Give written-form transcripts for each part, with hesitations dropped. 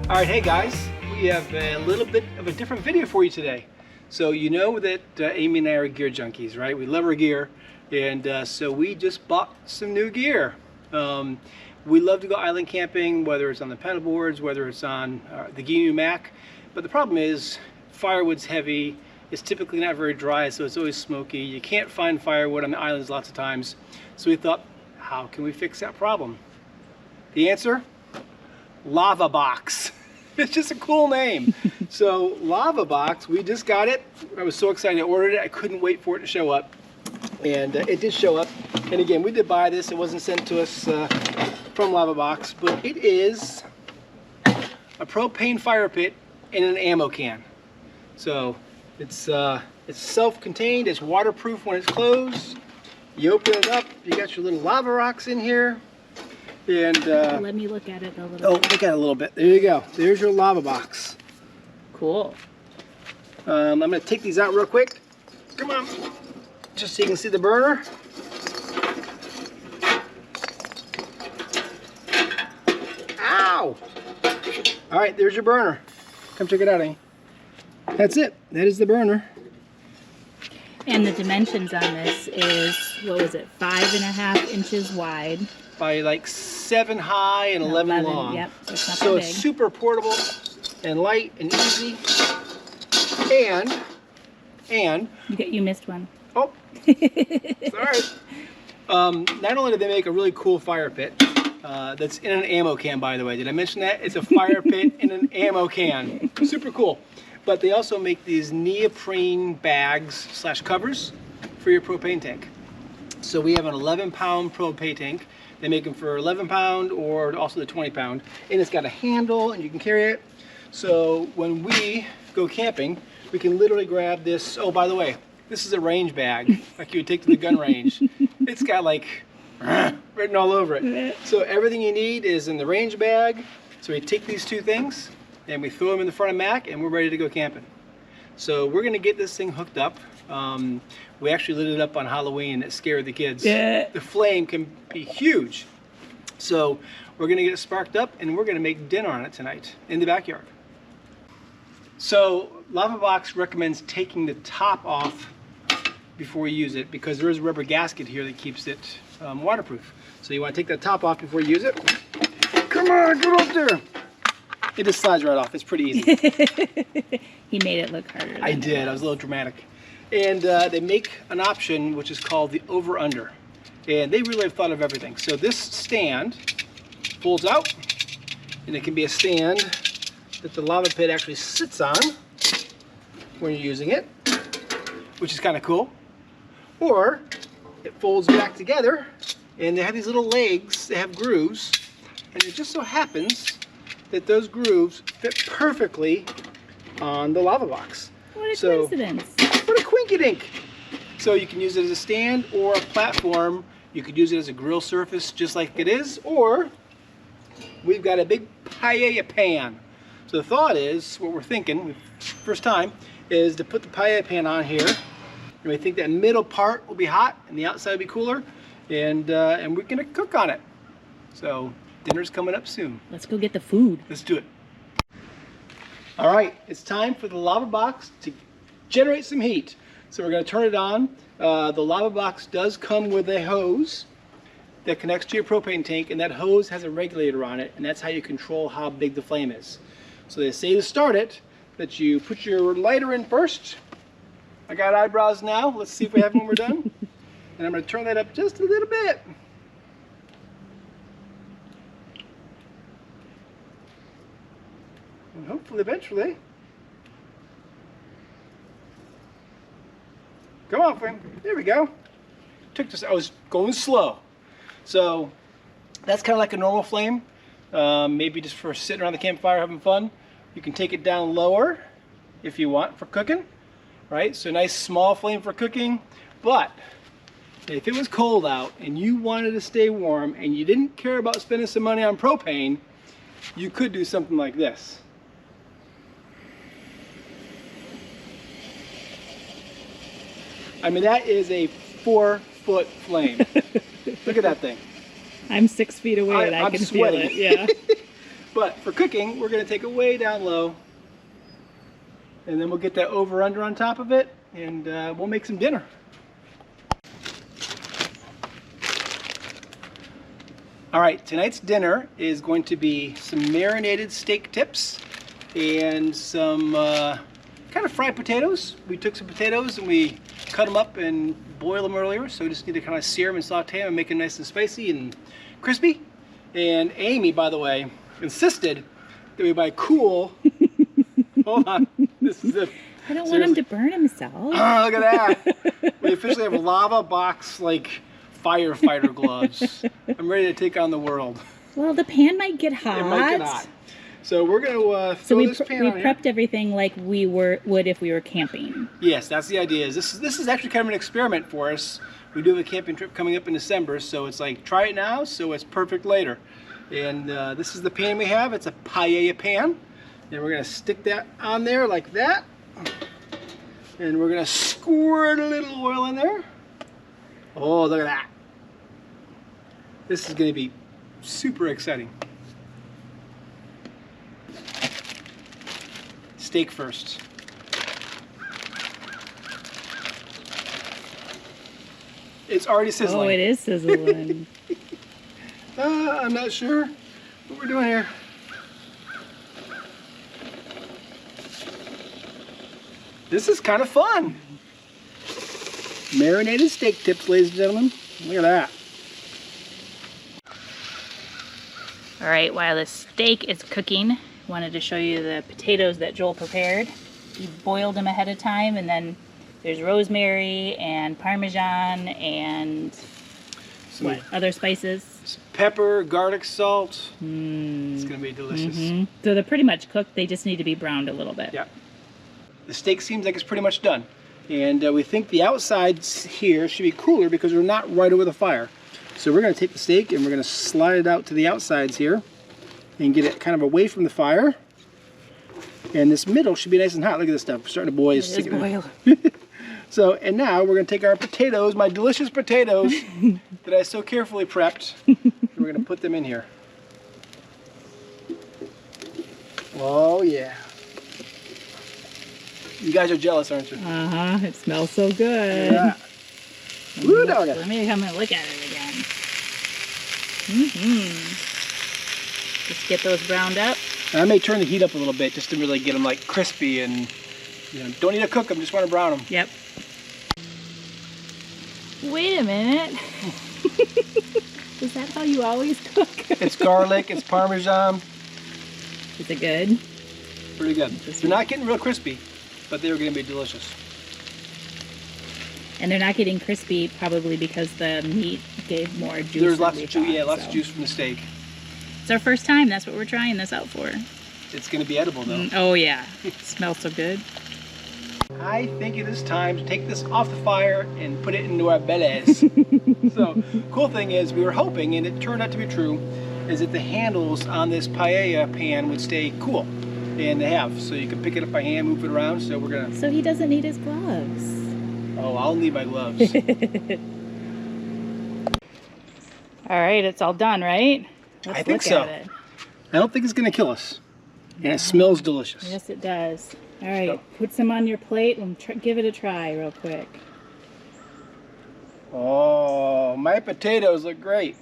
All right, hey guys, we have a little bit of a different video for you today. So you know that Amy and I are gear junkies, right? We love our gear, and so we just bought some new gear. We love to go island camping, whether it's on the pedal boards, whether it's on the GNU Mac, but the problem is firewood's heavy, it's typically not very dry, so it's always smoky. You can't find firewood on the islands lots of times. So we thought, how can we fix that problem? The answer? LavaBox. It's just a cool name. So LavaBox, we just got it. I was so excited I ordered it. I couldn't wait for it to show up. And it did show up. And again, we did buy this. It wasn't sent to us from LavaBox, but it is a propane fire pit in an ammo can. So it's self-contained. It's waterproof when it's closed. You open it up. You got your little lava rocks in here. And let me look at it a little. Oh, look at it a little bit. There you go. There's your LavaBox. Cool. I'm going to take these out real quick. Come on. Just so you can see the burner. Ow! All right, there's your burner. Come check it out, Amy. That's it. That is the burner. And the dimensions on this is, what was it, 5.5 inches wide. By like 7 high and 11 long. Yep, so it's super portable and light and easy. And you missed one. Oh, sorry. Not only do they make a really cool fire pit that's in an ammo can, by the way. Did I mention that? It's a fire pit in an ammo can. Super cool. But they also make these neoprene bags / covers for your propane tank. So we have an 11-pound propane tank. They make them for 11-pound or also the 20-pound. And it's got a handle and you can carry it. So when we go camping, we can literally grab this. Oh, by the way, this is a range bag, like you would take to the gun range. It's got like written all over it. So everything you need is in the range bag. So we take these two things and we throw them in the front of Mac and we're ready to go camping. So we're gonna get this thing hooked up. We actually lit it up on Halloween. It scared the kids. Yeah. The flame can be huge. So we're gonna get it sparked up and we're gonna make dinner on it tonight in the backyard. So LavaBox recommends taking the top off before you use it because there is a rubber gasket here that keeps it waterproof. So you want to take that top off before you use it. Come on, get up there. It just slides right off. It's pretty easy. He made it look harder. I did. I was a little dramatic. And they make an option which is called the over-under. And they really have thought of everything. So this stand folds out, and it can be a stand that the lava pit actually sits on when you're using it, which is kind of cool. Or it folds back together, and they have these little legs. They have grooves, and it just so happens that those grooves fit perfectly on the LavaBox. What a coincidence. What a quinkydink. So you can use it as a stand or a platform. You could use it as a grill surface just like it is, or we've got a big paella pan. So the thought is, what we're thinking, first time, is to put the paella pan on here. And we think that middle part will be hot and the outside will be cooler. And we're gonna cook on it. So dinner's coming up soon. Let's go get the food. Let's do it. All right, it's time for the LavaBox to generate some heat. So we're gonna turn it on. The LavaBox does come with a hose that connects to your propane tank, and that hose has a regulator on it, and that's how you control how big the flame is. So they say to start it, that you put your lighter in first. I got eyebrows now. Let's see if we have them when we're done. And I'm gonna turn that up just a little bit. And hopefully eventually. Come on, friend. There we go. Took this, I was going slow. So that's kind of like a normal flame. Maybe just for sitting around the campfire having fun. You can take it down lower if you want for cooking, right? So nice small flame for cooking. But if it was cold out and you wanted to stay warm and you didn't care about spending some money on propane, you could do something like this. I mean, that is a 4-foot flame. Look at that thing. I'm 6 feet away and I can sweating. feel it. Yeah. But for cooking, we're gonna take it way down low. And then we'll get that over under on top of it, and we'll make some dinner. All right, tonight's dinner is going to be some marinated steak tips and some kind of fried potatoes. We took some potatoes and we cut them up and boiled them earlier, so we just need to kind of sear them and saute them and make them nice and spicy and crispy. And Amy, by the way, insisted that we buy cool. Hold on, this is it. I don't want him to burn himself. Oh, look at that. We officially have LavaBox like firefighter gloves. I'm ready to take on the world. Well, the pan might get hot. It might get hot. So we're going to throw this pan on we here. prepped everything like we would if we were camping. Yes, that's the idea. This is actually kind of an experiment for us. We do have a camping trip coming up in December, so it's like try it now, so it's perfect later. And this is the pan we have. It's a paella pan. And we're going to stick that on there like that. And we're going to squirt a little oil in there. Oh, look at that. This is going to be super exciting. Steak first. It's already sizzling. Oh, it is sizzling. I'm not sure what we're doing here. This is kind of fun. Marinated steak tips, ladies and gentlemen. Look at that. All right, while the steak is cooking, wanted to show you the potatoes that Joel prepared. He boiled them ahead of time, and then there's rosemary and Parmesan and what other spices? Some pepper, garlic salt. It's gonna be delicious. So they're pretty much cooked. They just need to be browned a little bit. Yeah. The steak seems like it's pretty much done. And we think the outsides here should be cooler because we're not right over the fire. So we're going to take the steak and we're going to slide it out to the outsides here and get it kind of away from the fire. And this middle should be nice and hot. Look at this stuff. It's starting to boil. It is boiling. So, and now we're going to take our potatoes, my delicious potatoes that I so carefully prepped, and we're going to put them in here. Oh, yeah. You guys are jealous, aren't you? Uh-huh. It smells so good. Yeah. Woo, dog. Let me come and look at it again. Just get those browned up. And I may turn the heat up a little bit just to really get them like crispy and, you know, don't need to cook them, just want to brown them. Yep. Wait a minute. Is that how you always cook? It's garlic, it's Parmesan. Is it good? Pretty good. They're not getting real crispy, but they're going to be delicious. And they're not getting crispy probably because the meat gave more juice. There's lots of juice, lots of juice from the steak. It's our first time. That's what we're trying this out for. It's going to be edible though. Oh yeah, it smells so good. I think it is time to take this off the fire and put it into our bellies. So, cool thing is we were hoping, and it turned out to be true, is that the handles on this paella pan would stay cool. And they have, so you can pick it up by hand, move it around. So we're gonna. So he doesn't need his gloves. Oh, I'll need my gloves. All right, it's all done, right? I think so. I don't think it's gonna kill us, and it smells delicious. Yes, it does. All right, put some on your plate and give it a try real quick. Oh, my potatoes look great.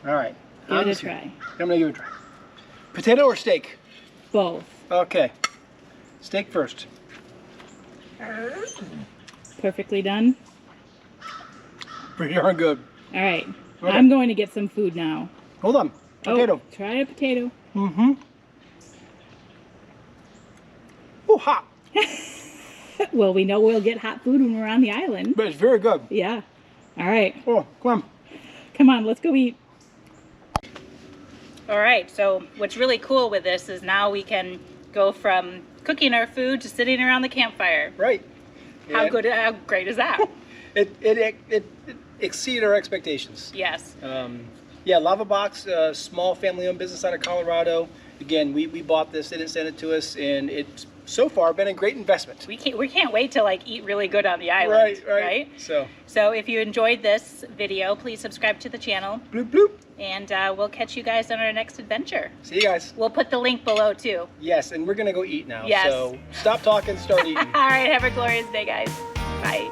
All right. Give it a try. I'm gonna give it a try. Potato or steak? Both. Okay. Steak first. Perfectly done. Pretty darn good. All right. Okay. I'm going to get some food now. Hold on. Potato. Oh, try a potato. Mm-hmm. Oh, hot. Well, we know we'll get hot food when we're on the island. But it's very good. Yeah. All right. Oh, come on. Come on, let's go eat. All right, so what's really cool with this is now we can go from cooking our food to sitting around the campfire. Right. How great is that? It exceeded our expectations. Yes. Yeah, LavaBox, small family-owned business out of Colorado. Again, we bought this, they didn't send it to us, and it's so far been a great investment. We can't wait to like eat really good on the island. Right. So if you enjoyed this video, please subscribe to the channel. Bloop bloop. And we'll catch you guys on our next adventure. See you guys. We'll put the link below too. Yes, and we're gonna go eat now. Yes. So stop talking, start eating. All right, have a glorious day, guys. Bye.